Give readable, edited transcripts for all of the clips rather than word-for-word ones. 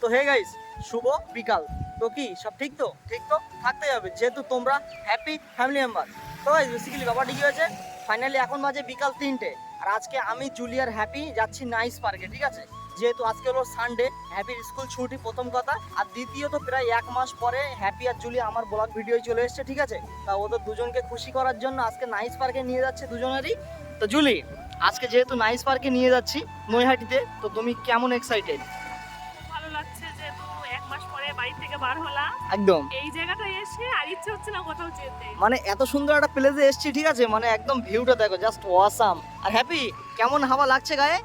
তো hey guys, শুভ বিকাল। তো কি সব ঠিক তো? ঠিক তো থাকতে হবে, যেহেতু তোমরা হ্যাপি ফ্যামিলি মেম্বার। তো গাইস বেসিক্যালি ব্যাপারটা কি হয়েছে, ফাইনালি এখন বাজে বিকাল 3টে, আর আজকে আমি জুলিয়ার হ্যাপি যাচ্ছি নাইস পার্কে, ঠিক আছে? যেহেতু আজকে হলো সানডে, হ্যাপির স্কুল ছুটি প্রথম কথা, আর দ্বিতীয়ত প্রায় 1 মাস পরে হ্যাপি আর জুলি আমার ব্লগ ভিডিও চলে এসছে, ঠিক আছে? তা ওদের দুজনকে খুশি করার জন্য আজকে নাইস পার্কে নিয়ে যাচ্ছে দুজনেরই। তো জুলি, আজকে যেহেতু নাইস পার্কে নিয়ে যাচ্ছি নৈহাটিতে, তো তুমি কেমন এক্সাইটেড? ভালো লাগছে, যেহেতু 1 মাস পরে বাড়ি থেকে বার হলাম, একদম এই জায়গাটায় এসে আর ইচ্ছে হচ্ছে না কোথাও যেতে। মানে এত সুন্দর একটা প্লেসে এসেছি, ঠিক আছে? মানে একদম ভিউটা দেখো, জাস্ট অসাম। আর হ্যাপি, কেমন হাওয়া লাগছে গায়ে?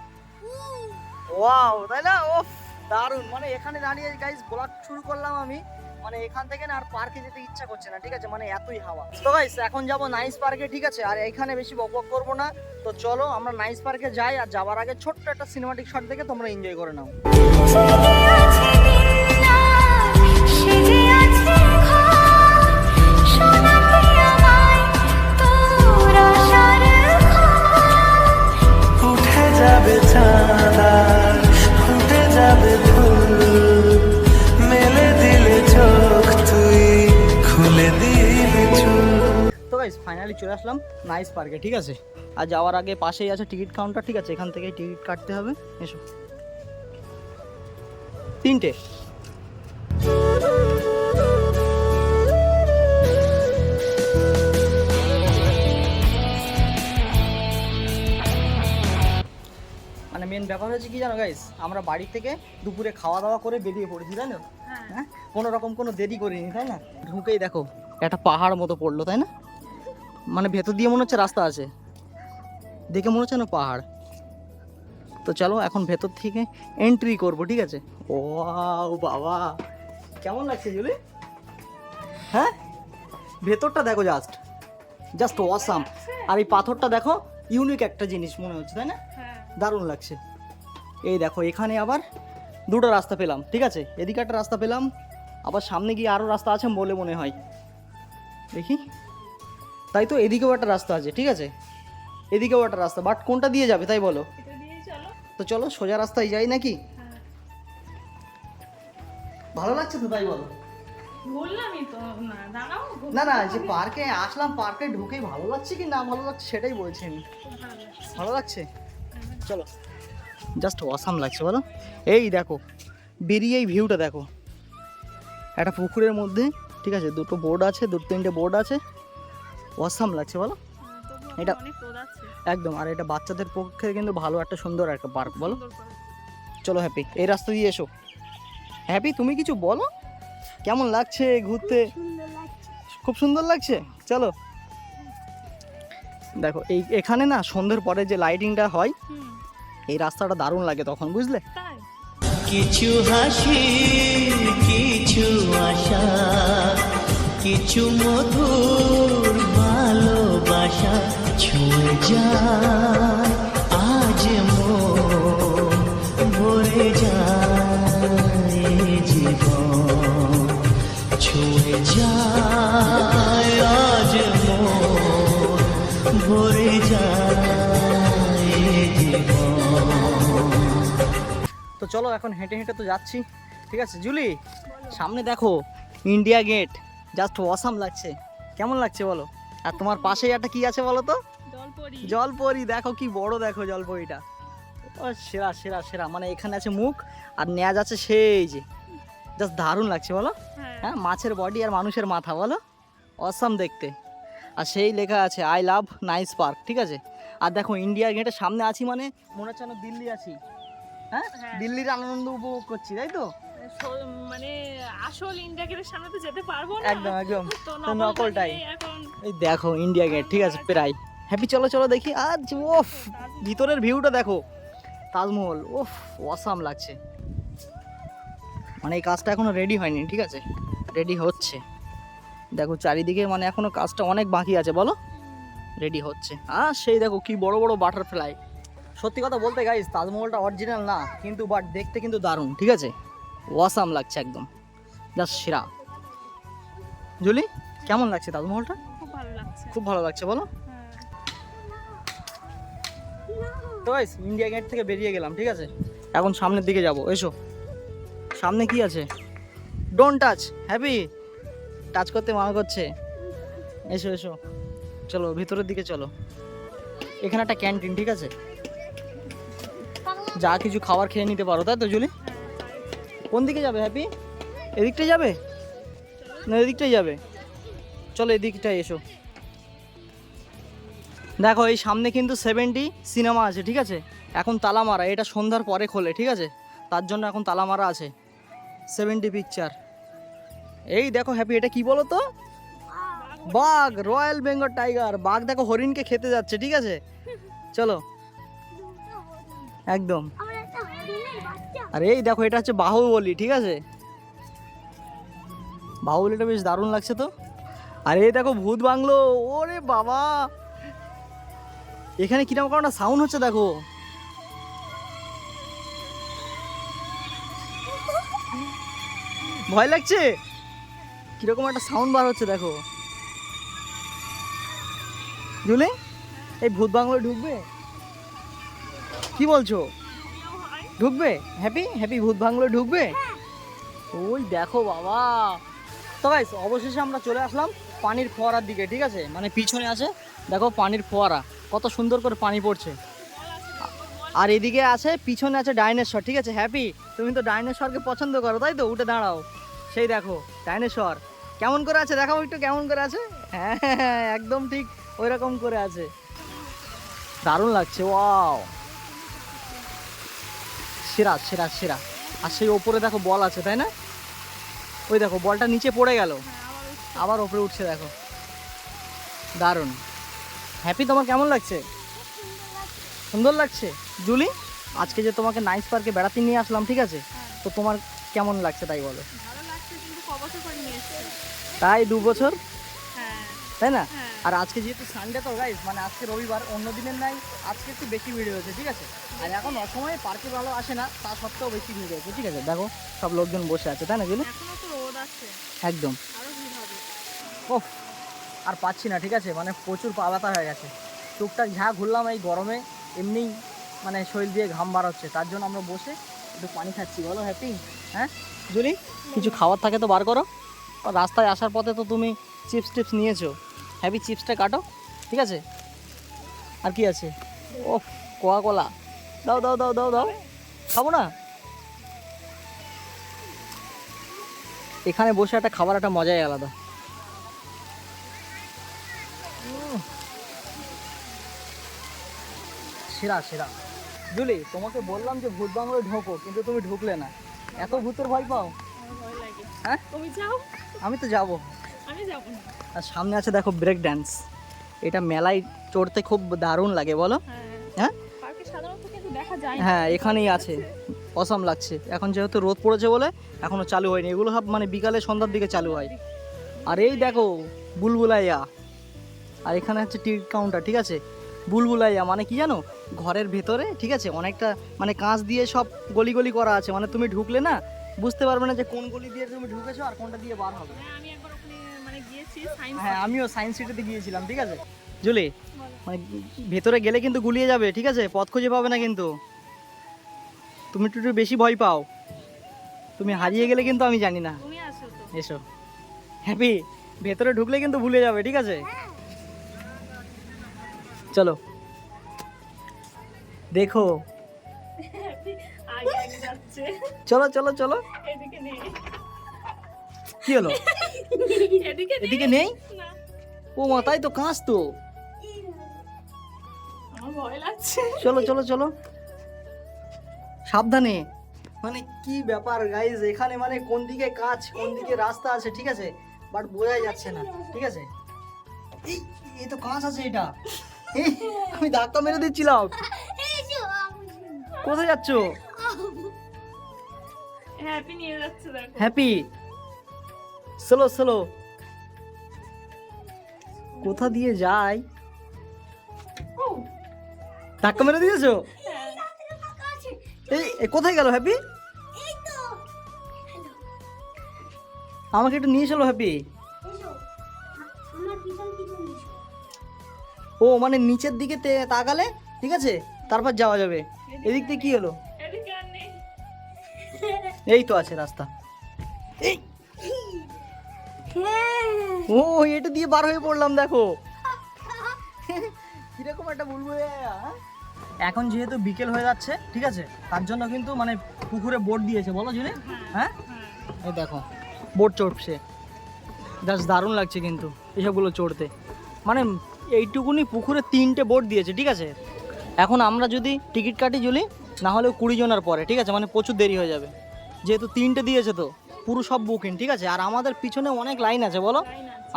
ওয়াও, তাই না? ওফ, দারুণ। মানে এখানে দাঁড়িয়ে গাইস ব্লগ শুরু করলাম আমি, মানে এখান থেকে না আর পার্কে যেতে ইচ্ছা করছে না, ঠিক আছে? মানে এতই হাওয়া। তো গাইস এখন যাব নাইস পার্কে, ঠিক আছে? আর এখানে বেশি বকবক করবো না, তো চলো আমরা নাইস পার্কে যাই। আর যাওয়ার আগে ছোট্ট একটা সিনেমাটিক শট দেখে তোমরা এনজয় করে নাও। তো গাইস ফাইনালি চলে আসলাম নাইস পার্কে, ঠিক আছে? আর যাওয়ার আগে পাশেই আছে টিকিট কাউন্টার, ঠিক আছে? এখান থেকে টিকিট কাটতে হবে। এসো, 3টে। মানে মেন ব্যাপার হচ্ছে কি জানো গাইস, আমরা বাড়ি থেকে দুপুরে খাওয়া দাওয়া করে বেরিয়ে পড়েছি, তাই না? হ্যাঁ, কোনো রকম কোনো দেরি করিনি, তাই না? ঢুকেই দেখো একটা পাহাড় মতো পড়লো, তাই না? মানে ভেতর দিয়ে মনে হচ্ছে রাস্তা আছে, দেখে মনে হচ্ছে না পাহাড়। তো চলো এখন ভেতর থেকে এন্ট্রি করবো, ঠিক আছে? ওয়াও বাবা, কেমন লাগছে জুলি? হ্যাঁ, ভেতরটা দেখো, জাস্ট জাস্ট অসাম। আর এই পাথরটা দেখো, ইউনিক একটা জিনিস মনে হচ্ছে, তাই না? দারুণ লাগছে। এই দেখো এখানে আবার দুটো রাস্তা পেলাম, ঠিক আছে? এদিকে একটা রাস্তা পেলাম, আবার সামনে গিয়ে আরও রাস্তা আছে বলে মনে হয়, দেখি। তাই তো, এদিকেও একটা রাস্তা আছে, ঠিক আছে? এদিকেও একটা রাস্তা, বাট কোনটা দিয়ে যাবে তাই বলো? তো চলো সোজা রাস্তায় যাই নাকি? ভালো লাগছে তো তাই বলো? বললামই তো, না দাঁড়াও, না না, যে পার্কে আসলাম, পার্কে ঢুকেই ভালো লাগছে কি না ভালো লাগছে সেটাই বলছি আমি। ভালো লাগছে, চলো। জাস্ট অসাম লাগছে বলো। এই দেখো বেরিয়ে এই ভিউটা দেখো, একটা পুকুরের মধ্যে, ঠিক আছে? দুটো বোর্ড আছে, 2-3টে বোর্ড আছে, অসাম লাগছে বলো। এটা একদম, আর এটা বাচ্চাদের পক্ষে কিন্তু ভালো একটা সুন্দর একটা পার্ক বলো। চলো হ্যাপি, এই রাস্তা দিয়ে এসো। হ্যাপি তুমি কিছু বলো, কেমন লাগছে ঘুরতে? খুব সুন্দর লাগছে, চলো। দেখো এই এখানে না সন্ধ্যের পরে যে লাইটিংটা হয়, এই রাস্তাটা দারুণ লাগে তখন, বুঝলে? কিছু হাসি, কিছু আশা, কিছু মধুর ভালোবাসা ছুঁয়ে যায় আজ মন, ভরে যায় জীবন, ছুঁয়ে যায় আজ মন, ভরে যায় জীবন। তো চলো এখন হেঁটে হেঁটে তো যাচ্ছি, ঠিক আছে? জুলি সামনে দেখো ইন্ডিয়া গেট, জাস্ট অসাম লাগছে। কেমন লাগছে বলো? আর তোমার পাশেই একটা কি আছে বলো তো? জলপরি। দেখো কি বড়, দেখো জলপরিটা। ও সেরা সেরা সেরা, মানে এখানে আছে মুখ আর নেজ আছে সেই যে, জাস্ট দারুণ লাগছে বলো। হ্যাঁ, মাছের বডি আর মানুষের মাথা বলো, অসাম দেখতে। আর সেই লেখা আছে আই লাভ নাইস পার্ক, ঠিক আছে? আর দেখো ইন্ডিয়া গেটের সামনে আছি, মানে মনে হচ্ছে না দিল্লি আছি। হ্যাঁ, দিল্লির আনন্দ উপভোগ করছি, তাই তো? মানে আসল ইন্ডিয়া গেটের সামনে তো যেতে পারবো না, একদম একদম, তো তো নকলটাই। এখন এই দেখো ইন্ডিয়া গেট, ঠিক আছে? প্রায় হ্যাপি, চলো চলো দেখি। আর ওফ, ভিতরের ভিউটা দেখো, তাজমহল। ওফ, অসাম লাগছে। মানে এই কাজটা এখনো রেডি হয়নি, ঠিক আছে? রেডি হচ্ছে, দেখো চারিদিকে, মানে এখনো কাজটা অনেক বাকি আছে বলো, রেডি হচ্ছে। আর সেই দেখো কি বড় বড় বাটারফ্লাই। সত্যি কথা বলতে গাইস, তাজমহলটা অরিজিনাল না কিন্তু, বাট দেখতে কিন্তু দারুণ, ঠিক আছে? ওয়াসাম লাগছে একদম, জাস্ট সেরা। জুলি কেমন লাগছে তাজমহলটা? খুব ভালো লাগছে। খুব ভালো লাগছে বলো। তো গাইস ইন্ডিয়া গেট থেকে বেরিয়ে গেলাম, ঠিক আছে? এখন সামনের দিকে যাব, এসো। সামনে কি আছে? Don't touch. হ্যাপি, টাচ করতে মানা করছে। এসো এসো, চলো ভিতরের দিকে চলো। এখানে একটা ক্যান্টিন, ঠিক আছে, যা কিছু খাবার খেয়ে নিতে পারো, তাই তো জুলি? কোন দিকে যাবে হ্যাপি? এদিকটাই যাবে না এদিকটাই যাবে? চলো এদিকটাই এসো। দেখো এই সামনে কিন্তু 70 সিনেমা আছে, ঠিক আছে, এখন তালা মারা, এটা সন্ধ্যার পরে খোলে, ঠিক আছে, তার জন্য এখন তালা মারা আছে। 70 পিকচার। এই দেখো হ্যাপি, এটা কি বলো তো? বাঘ, রয়্যাল বেঙ্গল টাইগার। বাঘ দেখো হরিণকে খেতে যাচ্ছে, ঠিক আছে, চলো একদম। আর এই দেখো এটা হচ্ছে বাহুবলী, ঠিক আছে, বাহুবলীটা বেশ দারুণ লাগছে তো। আর এই দেখো ভূত বাংলো। ওরে বাবা, এখানে কিরকম একটা সাউন্ড হচ্ছে দেখো। ভয় লাগছে? কিরকম একটা সাউন্ড বার হচ্ছে দেখো। জুলি, এই ভূত বাংলোয় ঢুকবে? কি বলছো, ঢুকবে? হ্যাপি, হ্যাপি ভূত বাংলোয় ঢুকবে? ওই দেখো বাবা। তো গাইস অবশেষে আমরা চলে আসলাম পানির ফোয়ারার দিকে, ঠিক আছে, মানে পিছনে আছে দেখো পানির ফোয়ারা, কত সুন্দর করে পানি পড়ছে। আর এদিকে আছে, পিছনে আছে ডাইনোসর, ঠিক আছে। হ্যাপি, তুমি তো ডাইনোসরকে পছন্দ করো, তাই তো? উঠে দাঁড়াও, সেই দেখো ডাইনোসর কেমন করে আছে, দেখাও একটু কেমন করে আছে। হ্যাঁ একদম ঠিক ওই রকম করে আছে, দারুণ লাগছে। ওয়াও, সেরা সেরা সেরা। আর সেই ওপরে দেখো বল আছে, তাই না? ওই দেখো বলটা নিচে পড়ে গেল, আবার ওপরে উঠছে দেখো, দারুণ। হ্যাপি, তোমার কেমন লাগছে? সুন্দর লাগছে। জুলি, আজকে যে তোমাকে নাইস পার্কে বেড়াতে নিয়ে আসলাম, ঠিক আছে, তো তোমার কেমন লাগছে তাই বলো? ভালো লাগছে, কিন্তু ক বছর পরে নিয়ে এসেছে? তাই 2 বছর, হ্যাঁ তাই না? হ্যাঁ। আর আজকে যেহেতু সানডে তো গাইস, মানে আজকে রবিবার, অন্য দিনের নাই, আজকে একটু বেশি ভিড় হয়েছে, ঠিক আছে। আর এখন অসময়ে পার্কে ভালো আসে না, তা সত্ত্বেও বেশি ভিড় হয়েছে, ঠিক আছে। দেখো সব লোকজন বসে আছে, তাই না জুলি? এখনো তো রোদ আছে, একদম। আরো ভিড় হবে। ওফ, আর পাচ্ছি না, ঠিক আছে, মানে প্রচুর পা ব্যথা হয়ে গেছে। টুকটাক ঝাঁ ঘুরলাম এই গরমে, এমনি মানে শরীর দিয়ে ঘাম বার হচ্ছে, তার জন্য আমরা বসে একটু পানি খাচ্ছি। বলো হ্যাপি? হ্যাঁ জুলি, কিছু খাবার থাকে তো বার করো। রাস্তায় আসার পথে তো তুমি চিপস টিপস নিয়েছো, হ্যাপি চিপসটা কাটো, ঠিক আছে। আর কি আছে? ও কোকা কোলা, দাও দাও দাও দাও দাও, খাবো না? এখানে বসে একটা খাবার একটা মজাই আলাদা। সেরা সেরা। জুলি, তোমাকে বললাম যে ভূত বাংলোয় ঢোকো, কিন্তু তুমি ঢুকলে না। এত ভূতের ভয় পাও? আমার ভয় লাগে। হ্যাঁ, তুমি যাও, আমি তো যাবো। আমি যাব না। আর সামনে আছে দেখো ব্রেক ড্যান্স, এটা মেলায় চড়তে খুব দারুণ লাগে, বলো? হ্যাঁ হ্যাঁ পার্কে সাধারণত কিন্তু দেখা যায় না। হ্যাঁ, এখানেই আছে, অসাম লাগছে। এখন যেহেতু রোদ পড়েছে বলে এখনো চালু হয়নি, এগুলো সব মানে বিকালে সন্ধ্যার দিকে চালু হয়। আর এই দেখো বুলবুলাইয়া, আর এখানে হচ্ছে টিকিট কাউন্টার, ঠিক আছে। বুলবুলাইয়া মানে কি জানো? ঘরের ভেতরে, ঠিক আছে, অনেকটা মানে কাঁচ দিয়ে সব গলি গলি করা আছে, মানে তুমি ঢুকলে না বুঝতে পারবে না যে কোন গলি দিয়ে তুমি ঢুকেছো আর কোনটা দিয়ে বার হবে। হ্যাঁ, আমি একবার ওখানে মানে গিয়েছি সায়েন্স। হ্যাঁ, আমিও সায়েন্স সিটিতে গিয়েছিলাম, ঠিক আছে। জুলি, মানে ভেতরে গেলে কিন্তু গুলিয়ে যাবে, ঠিক আছে, পথ খুঁজে পাবে না কিন্তু। তুমি একটু একটু বেশি ভয় পাও, তুমি হারিয়ে গেলে কিন্তু আমি জানি না। তুমি আছো তো। এসো হ্যাপি, ভেতরে ঢুকলে কিন্তু ভুলে যাবে, ঠিক আছে। চলো দেখো, আগে আগে যাচ্ছে। চলো চলো চলো। এদিকে নেই, কি হলো? এদিকে এদিকে নেই? না, ও মা, তাই তো, কাঁচ তো। আমার ভয় লাগছে। চলো চলো চলো, সাবধানে। মানে কি ব্যাপার গাইজ, এখানে মানে কোন দিকে কাঁচ কোন দিকে রাস্তা আছে, ঠিক আছে, বাট বোঝাই যাচ্ছে না, ঠিক আছে। এই তো কাঁচ আছে, এটা এই, আমি ধাক্কা মেরে দিচ্ছিলাম। কোথায় যাচ্ছো? হ্যাপি নিয়ে যাচ্ছে দেখো। Happy, slow slow. কোথা দিয়ে যাই? ও, ধাক্কা মেরে দিয়েছো? হ্যাঁ। এই কোথায় গেল হ্যাপি? আমাকে একটু নিয়ে চলো হ্যাপি। ও মানে নিচের দিকে তাকালে, ঠিক আছে, তারপর যাওয়া যাবে। এদিক থেকে কি হলো? এদিকে আর নেই। এই তো আছে রাস্তা। এই ও এটা দিয়ে বার হয়ে পড়লাম, দেখো কিরকম একটা বলবো। এখন যেহেতু বিকেল হয়ে যাচ্ছে, ঠিক আছে, তার জন্য কিন্তু মানে পুকুরে বোট দিয়েছে, বলো জুনি? হ্যাঁ, এই দেখো বোট চড়ছে, জাস্ট দারুণ লাগছে কিন্তু এসবগুলো চড়তে। মানে এইটুকুনি পুকুরে 3টে বোট দিয়েছে, ঠিক আছে। এখন আমরা যদি টিকিট কাটি জুলি, না হলেও 20 জনের পরে, ঠিক আছে, মানে প্রচুর দেরি হয়ে যাবে, যেহেতু 3টে দিয়েছে তো পুরো সব বুকিং, ঠিক আছে। আর আমাদের পিছনে অনেক লাইন আছে, বলো,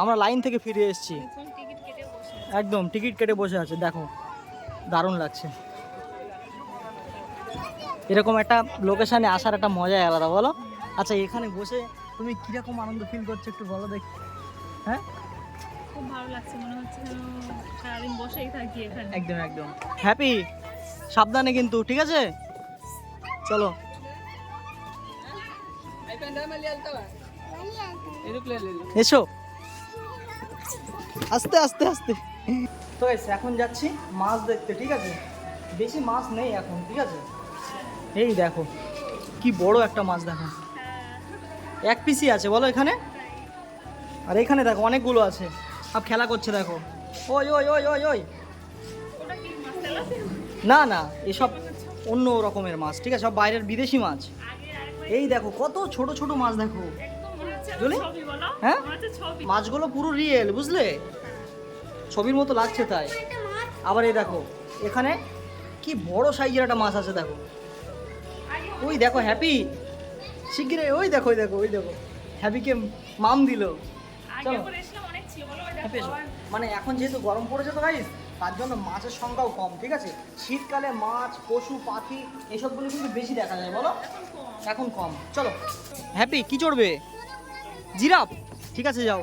আমরা লাইন থেকে ফিরে এসেছি, একদম টিকিট কেটে বসে আছে। দেখো দারুণ লাগছে, এরকম একটা লোকেশানে আসার একটা মজাই আলাদা, বলো। আচ্ছা এখানে বসে তুমি কিরকম আনন্দ ফিল করছো একটু বলো দেখি। হ্যাঁ, খুব ভালো লাগছে, মনে হচ্ছে যেন সারাদিন বসেই থাকি এখানে। একদম একদম হ্যাপি। সাবধানে কিন্তু, ঠিক আছে, চলো। এসো আস্তে আস্তে আস্তে। তো এখন যাচ্ছি মাছ দেখতে, ঠিক আছে। বেশি মাছ নেই এখন, ঠিক আছে। এই দেখো কি বড় একটা মাছ, দেখো 1 পিসই আছে, বলো এখানে। আর এখানে দেখো অনেকগুলো আছে, সব খেলা করছে, দেখো। ওই ওই ওই ওই ওই ওটা কি মাছ তেলাপিয়া? না না, এসব অন্য রকমের মাছ, ঠিক আছে, সব বাইরের বিদেশি মাছ। এই দেখো কত ছোট ছোট মাছ, দেখো। একদম মনে হচ্ছে জুলি? ছবি, বলো। হ্যাঁ? মনে হচ্ছে ছবি। মাছগুলো পুরো রিয়েল, বুঝলে, ছবির মতো লাগছে তাই। আবার এই দেখো এখানে কি বড় সাইজের একটা মাছ আছে, দেখো। ওই দেখো হ্যাপি শিগগিরই, ওই দেখো ওই দেখো ওই দেখো হ্যাপিকে মাম দিল। আগে চলো। করে এসলাম অনেক ছিল, বলো, ওই হ্যাপি দেখো এসো। আবার। মানে এখন যেহেতু গরম পড়েছে তো গাইস, তার জন্য মাছের সংখ্যাও কম, ঠিক আছে। শীতকালে মাছ, পশু পাখি এসবগুলো কিন্তু বেশি দেখা যায়, বলো, এখন কম। চলো হ্যাপি, কি চড়বে? জিরাফ, ঠিক আছে যাও।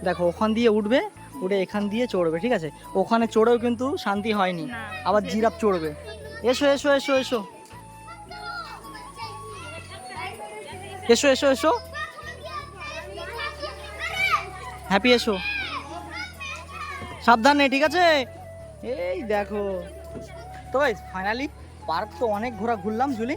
দেখো ওখান দিয়ে উঠবে, উঠে এখান দিয়ে চড়বে, ঠিক আছে। ওখানে চড়েও কিন্তু শান্তি হয়নি, না। আবার জিরাফ চড়বে। এসো এসো এসো এসো এসো এসো এসো হ্যাপি এসো, সাবধানে, ঠিক আছে। এই দেখো তো ভাই, ফাইনালি পার্ক তো অনেক ঘোরা ঘুরলাম। জুলি,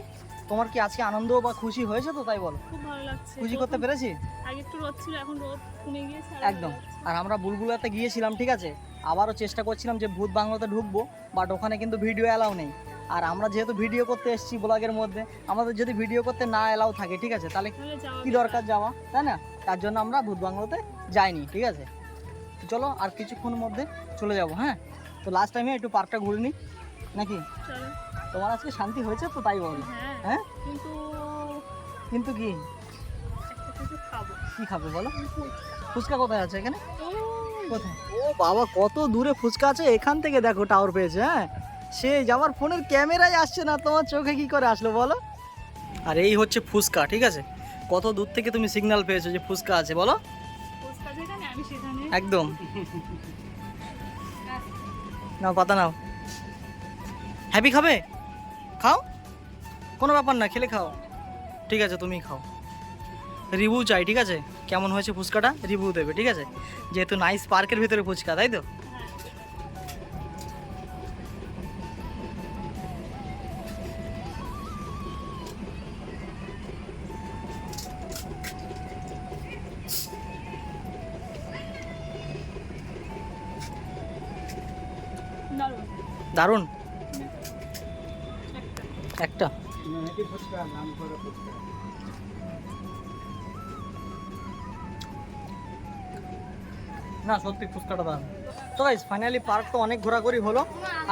তোমার কি আজকে আনন্দ বা খুশি হয়েছে তো, তাই বলো? খুব ভালো লাগছে। খুশি করতে পেরেছি আগে একটু রোদ ছিল, এখন রোদ কমে গিয়েছে। আর একদম। ভালো লাগছে। আর আমরা বুলবুলাতে গিয়েছিলাম, ঠিক আছে, আবারও চেষ্টা করছিলাম যে ভূত বাংলাতে ঢুকবো, বাট ওখানে কিন্তু ভিডিও অ্যালাউ নেই। আর আমরা যেহেতু ভিডিও করতে এসেছি ব্লগের মধ্যে, আমাদের যদি ভিডিও করতে না অ্যালাউ থাকে, ঠিক আছে, তাহলে তাহলে যাওয়া কি দরকার যাওয়া, তাই না? তার জন্য আমরা ভূত বাংলাতে যাইনি, ঠিক আছে। তো চলো আর কিছুক্ষণের মধ্যে চলে যাব। হ্যাঁ, তো লাস্ট টাইমে একটু পার্কটা ঘুরে নিই নাকি? চলো। তোমার আজকে শান্তি হয়েছে তো, তাই বলো। হ্যাঁ, হ্যাঁ, কিন্তু কিন্তু কি একটা কিছু খাবো। কি খাবে বলো? ফুচকা কোথায় আছে এখানে? ওই, কোথায়? ও বাবা, কত দূরে ফুচকা আছে, এখান থেকে দেখো টাওয়ার পেয়েছে। হ্যাঁ, সেই আমার ফোনের ক্যামেরায় আসছে না, তোমার চোখে কি করে আসলো বলো? আর এই হচ্ছে ফুচকা, ঠিক আছে। কত দূর থেকে তুমি সিগন্যাল পেয়েছো যে ফুচকা আছে, বলো? ফুচকা যেখানে আমি সেখানে। একদম। নাও পাতা নাও। হ্যাপি খাবে? খাও, কোনো ব্যাপার না, খেলে খাও, ঠিক আছে, তুমি খাও। রিভিউ চাই, ঠিক আছে, কেমন হয়েছে ফুচকাটা রিভিউ দেবে, ঠিক আছে, যেহেতু নাইস পার্কের ভিতরে ফুচকা, তাই তো। দারুণ। দারুণ। একটা। একটা না, সত্যি ফুচকাটা দারুণ। তো গাইস ফাইনালি পার্ক তো অনেক ঘোরাঘুরি হলো,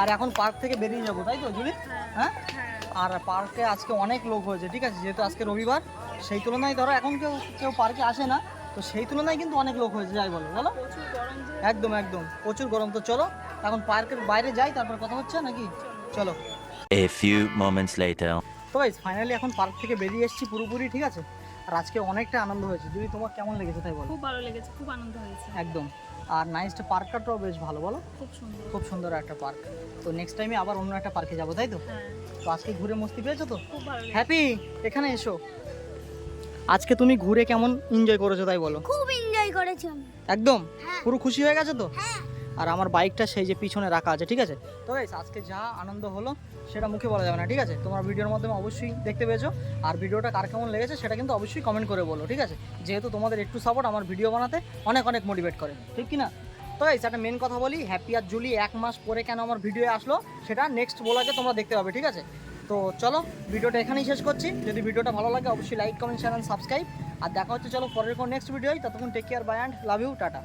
আর এখন পার্ক থেকে বেরিয়ে যাবো, তাই তো জুলি? হ্যাঁ, হ্যাঁ, আর পার্কে আজকে অনেক লোক হয়েছে, ঠিক আছে, যেহেতু আজকে রবিবার, সেই তুলনায় ধরো এখন কেউ কেউ পার্কে আসে না, তো সেই তুলনায় কিন্তু অনেক লোক হয়েছে, যাই বলো, বলো। প্রচুর গরম যে। একদম একদম প্রচুর গরম। তো চলো এখন পার্কের বাইরে যাই, তারপর কথা হচ্ছে নাকি? চলো। A few moments later. তো গাইস ফাইনালি এখন পার্ক থেকে বেরিয়ে এসেছি পুরোপুরি, ঠিক আছে। আর আজকে অনেকটা আনন্দ হয়েছে। যদি তোমার কেমন লেগেছে তাই বলো? খুব ভালো লেগেছে, খুব আনন্দ হয়েছে। একদম। আর নাইসটা পার্কটাও বেশ ভালো, বলো। খুব সুন্দর। খুব সুন্দর একটা পার্ক। তো নেক্সট টাইমে আবার অন্য একটা পার্কে যাবো, তাই তো। হ্যাঁ, তো আজকে ঘুরে মস্তি পেয়েছো তো? খুব ভালো লেগেছে। হ্যাপি, এখানে এসো। আজকে তুমি ঘুরে কেমন এনজয় করেছো তাই বলো? খুব এনজয় করেছি আমি। একদম হ্যাঁ। পুরো খুশি হয়ে গেছে তো? হ্যাঁ। আর আমার বাইকটা সেই যে পিছনে রাখা আছে, ঠিক আছে। তো গাইস আজকে যা আনন্দ হলো সেটা মুখে বলা যাবে না, ঠিক আছে? তোমরা ভিডিওর মাধ্যমে অবশ্যই দেখতে পেয়েছো, আর ভিডিওটা কার কেমন লেগেছে সেটা কিন্তু অবশ্যই কমেন্ট করে বলো, ঠিক আছে? যেহেতু তোমাদের একটু সাপোর্ট আমার ভিডিও বানাতে অনেক অনেক মোটিভেট করে, ঠিক কি না? তো গাইস একটা মেন কথা বলি, হ্যাপি আর জুলি 1 মাস পরে কেন আমার ভিডিও আসলো সেটা নেক্সট ব্লগে তোমরা দেখতে পাবে, ঠিক আছে? তো চলো ভিডিওটা এখানেই শেষ করছি। যদি ভিডিওটা ভালো লাগে অবশ্যই like comment share and subscribe, আর দেখা হচ্ছে চলো পরের কোন নেক্সট ভিডিওয়। ততক্ষণ take care, bye and love you, tata.